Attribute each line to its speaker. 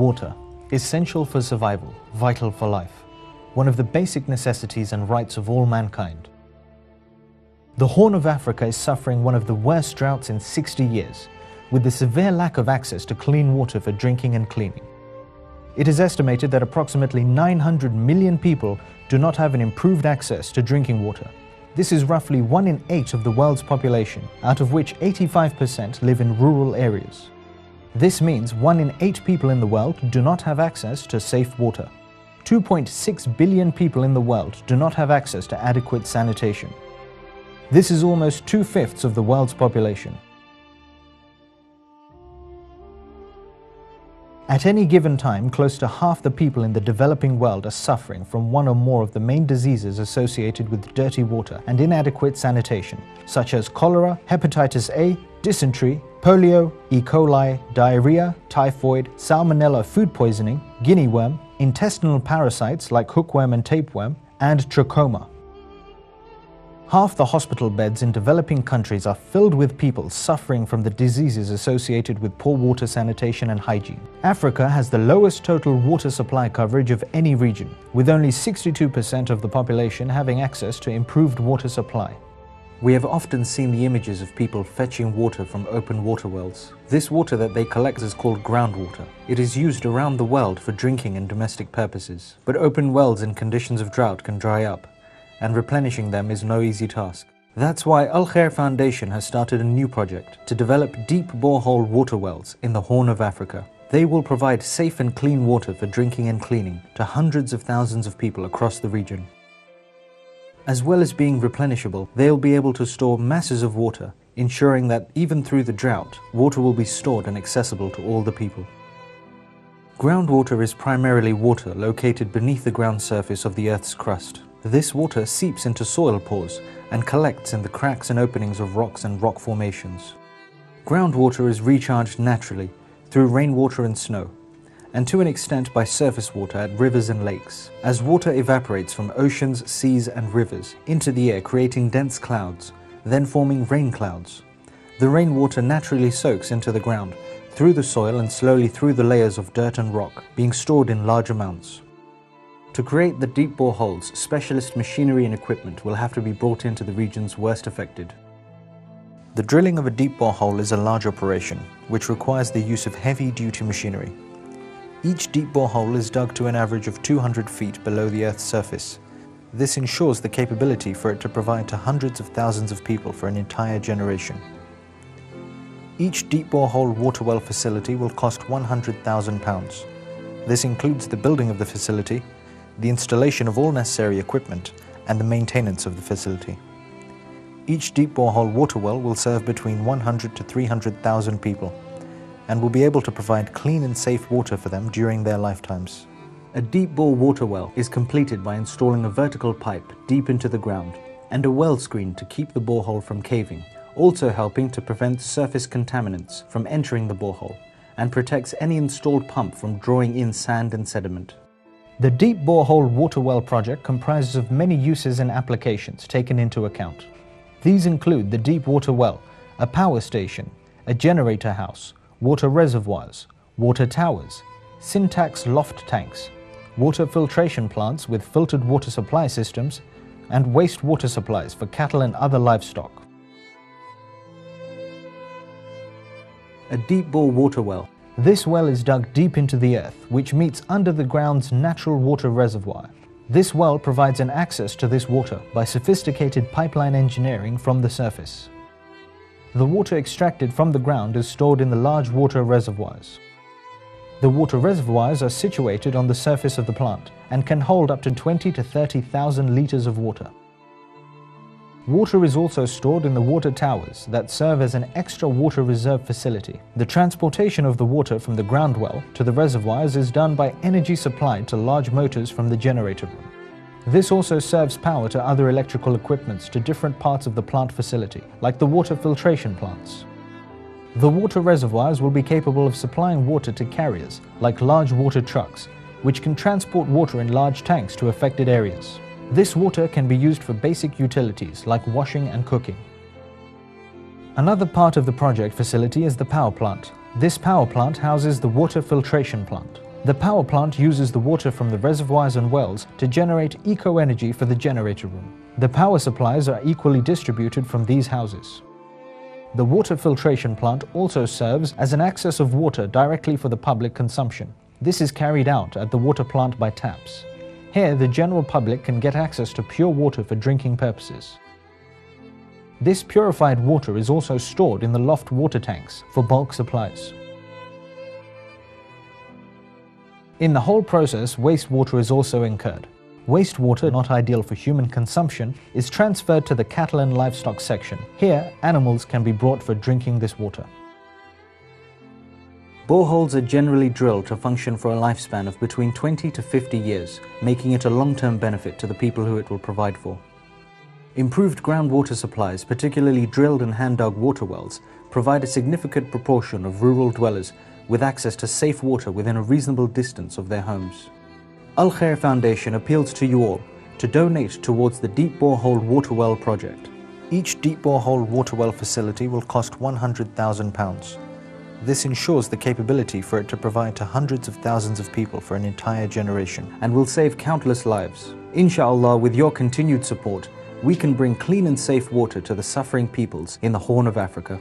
Speaker 1: water, essential for survival, vital for life, one of the basic necessities and rights of all mankind. The Horn of Africa is suffering one of the worst droughts in 60 years, with the severe lack of access to clean water for drinking and cleaning. It is estimated that approximately 900 million people do not have an improved access to drinking water. This is roughly 1 in 8 of the world's population, out of which 85% live in rural areas. This means 1 in 8 people in the world do not have access to safe water. 2.6 billion people in the world do not have access to adequate sanitation. This is almost 2/5 of the world's population. At any given time, close to half the people in the developing world are suffering from one or more of the main diseases associated with dirty water and inadequate sanitation, such as cholera, hepatitis A, dysentery, polio, E. coli, diarrhea, typhoid, salmonella food poisoning, guinea worm, intestinal parasites like hookworm and tapeworm, and trachoma. Half the hospital beds in developing countries are filled with people suffering from the diseases associated with poor water sanitation and hygiene. Africa has the lowest total water supply coverage of any region, with only 62% of the population having access to improved water supply. We have often seen the images of people fetching water from open water wells. This water that they collect is called groundwater. It is used around the world for drinking and domestic purposes. But open wells in conditions of drought can dry up, and replenishing them is no easy task. That's why Al-Khair Foundation has started a new project to develop deep borehole water wells in the Horn of Africa. They will provide safe and clean water for drinking and cleaning to hundreds of thousands of people across the region. As well as being replenishable, they'll be able to store masses of water, ensuring that even through the drought, water will be stored and accessible to all the people. Groundwater is primarily water located beneath the ground surface of the Earth's crust. This water seeps into soil pores and collects in the cracks and openings of rocks and rock formations. Groundwater is recharged naturally through rainwater and snow, and to an extent by surface water at rivers and lakes, as water evaporates from oceans, seas and rivers into the air, creating dense clouds, then forming rain clouds. The rainwater naturally soaks into the ground, through the soil and slowly through the layers of dirt and rock, being stored in large amounts. To create the deep boreholes, specialist machinery and equipment will have to be brought into the regions worst affected. The drilling of a deep borehole is a large operation, which requires the use of heavy-duty machinery. Each deep borehole is dug to an average of 200 feet below the Earth's surface. This ensures the capability for it to provide to hundreds of thousands of people for an entire generation. Each deep borehole water well facility will cost £100,000. This includes the building of the facility, the installation of all necessary equipment, and the maintenance of the facility. Each deep borehole water well will serve between 100 to 300,000 people, and will be able to provide clean and safe water for them during their lifetimes. A deep bore water well is completed by installing a vertical pipe deep into the ground and a well screen to keep the borehole from caving, also helping to prevent surface contaminants from entering the borehole and protects any installed pump from drawing in sand and sediment. The deep borehole water well project comprises of many uses and applications taken into account. These include the deep water well, a power station, a generator house, water reservoirs, water towers, syntax loft tanks, water filtration plants with filtered water supply systems, and wastewater supplies for cattle and other livestock. A deep bore water well. This well is dug deep into the earth, which meets under the ground's natural water reservoir. This well provides an access to this water by sophisticated pipeline engineering from the surface. The water extracted from the ground is stored in the large water reservoirs. The water reservoirs are situated on the surface of the plant and can hold up to 20 to 30,000 litres of water. Water is also stored in the water towers that serve as an extra water reserve facility. The transportation of the water from the ground well to the reservoirs is done by energy supplied to large motors from the generator room. This also serves power to other electrical equipments to different parts of the plant facility, like the water filtration plants. The water reservoirs will be capable of supplying water to carriers, like large water trucks, which can transport water in large tanks to affected areas. This water can be used for basic utilities like washing and cooking. Another part of the project facility is the power plant. This power plant houses the water filtration plant. The power plant uses the water from the reservoirs and wells to generate eco-energy for the generator room. The power supplies are equally distributed from these houses. The water filtration plant also serves as an access of water directly for the public consumption. This is carried out at the water plant by taps. Here, the general public can get access to pure water for drinking purposes. This purified water is also stored in the loft water tanks for bulk supplies. In the whole process, wastewater is also incurred. Wastewater, not ideal for human consumption, is transferred to the cattle and livestock section. Here, animals can be brought for drinking this water. Boreholes are generally drilled to function for a lifespan of between 20 to 50 years, making it a long-term benefit to the people who it will provide for. Improved groundwater supplies, particularly drilled and hand-dug water wells, provide a significant proportion of rural dwellers with access to safe water within a reasonable distance of their homes. Al-Khair Foundation appeals to you all to donate towards the Deep Borehole Water Well project. Each deep borehole water well facility will cost £100,000. This ensures the capability for it to provide to hundreds of thousands of people for an entire generation and will save countless lives. Inshallah, with your continued support, we can bring clean and safe water to the suffering peoples in the Horn of Africa.